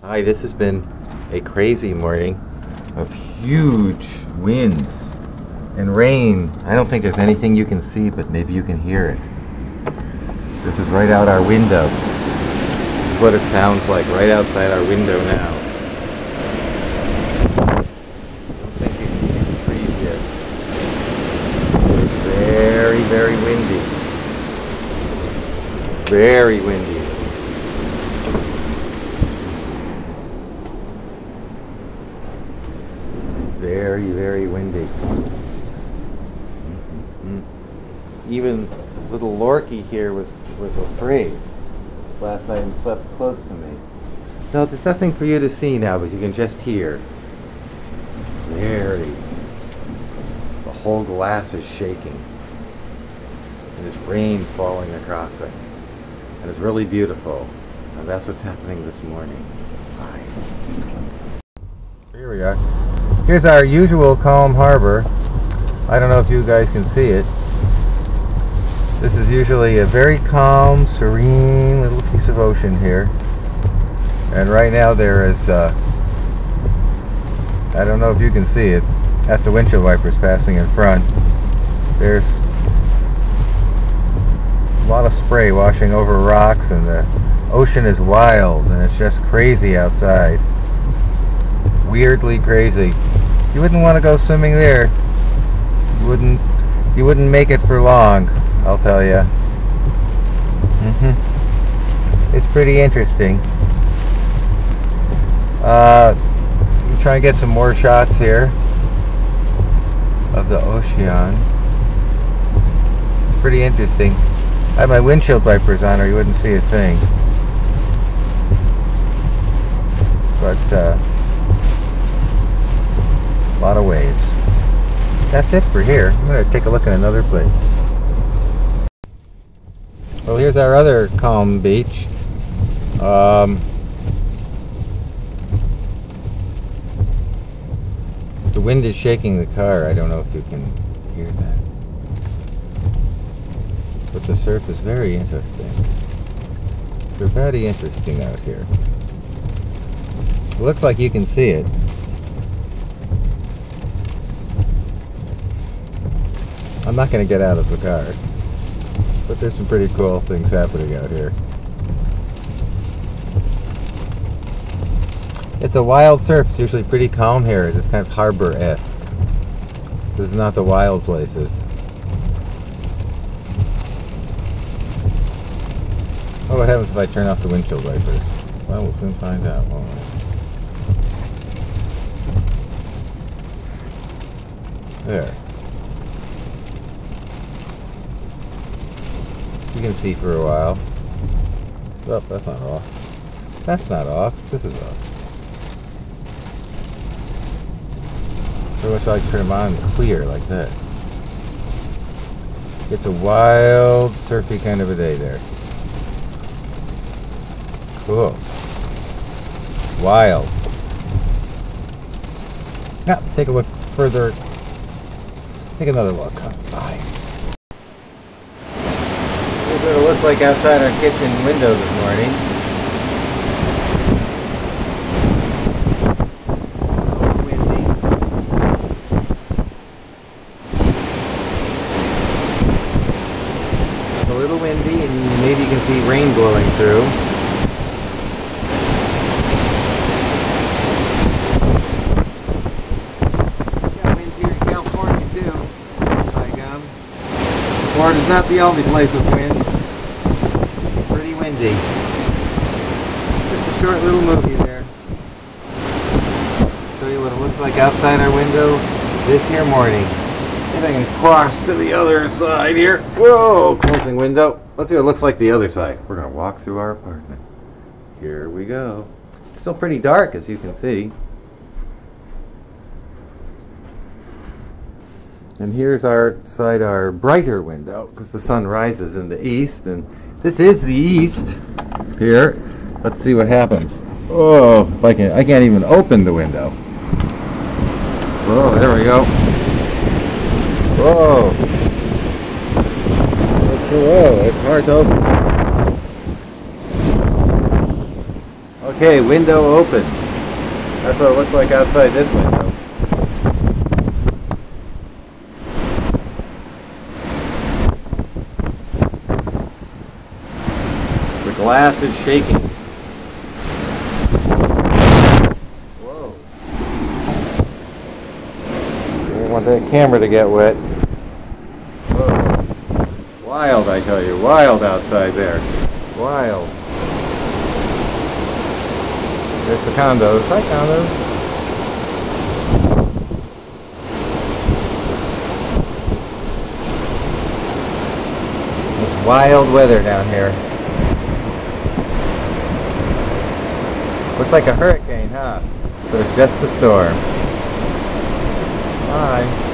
Hi, this has been a crazy morning of huge winds and rain. I don't think there's anything you can see, but maybe you can hear it. This is right out our window. This is what it sounds like right outside our window now. I don't think you can breathe here. It's very, very windy. Very windy. Very, very windy. Even little Lorky here was afraid last night and slept close to me. No, there's nothing for you to see now, but you can just hear. Very. The whole glass is shaking. And there's rain falling across it. And it's really beautiful. And that's what's happening this morning. Bye. Here we are. Here's our usual calm harbor. I don't know if you guys can see it. This is usually a very calm, serene little piece of ocean here. And right now there is, I don't know if you can see it. That's the windshield wipers passing in front. There's a lot of spray washing over rocks, and the ocean is wild, and it's just crazy outside. Weirdly crazy. You wouldn't want to go swimming there. You wouldn't make it for long, I'll tell you. It's pretty interesting. Try and get some more shots here of the ocean. Pretty interesting. I have my windshield wipers on, or you wouldn't see a thing. But a lot of waves. That's it for here. I'm going to take a look at another place. Well, here's our other calm beach. The wind is shaking the car. I don't know if you can hear that. But the surf is very interesting. They're very interesting out here. It looks like you can see it. I'm not going to get out of the car, but there's some pretty cool things happening out here. It's a wild surf. It's usually pretty calm here. It's kind of harbor-esque. This is not the wild places. Oh, what happens if I turn off the windshield wipers? Well, we'll soon find out, won't we? There. You can see for a while. Oh, that's not off. That's not off. This is off. So much I turn them on clear like that. It's a wild, surfy kind of a day there. Cool. Wild. Now, take a look further. Take another look. Bye. Here's what it looks like outside our kitchen window this morning. Windy. A little windy, and maybe you can see rain blowing through. Yeah, wind here in California too. By gum. Florida's not the only place with wind. Pretty windy. Just a short little movie there. Show you what it looks like outside our window this here morning. If I can cross to the other side here. Whoa! Closing window. Let's see what it looks like the other side. We're going to walk through our apartment. Here we go. It's still pretty dark, as you can see. And here's our brighter window, because the sun rises in the east, and this is the east here. Let's see what happens. Oh, if I can't even open the window. Oh, there we go. Whoa. Whoa, it's hard to open. Okay, window open. That's what it looks like outside this window. The glass is shaking. Whoa. Don't want that camera to get wet. Whoa. Wild, I tell you. Wild outside there. Wild. There's the condos. Hi, condos. It's wild weather down here. Looks like a hurricane, huh? But it's just a storm. Bye.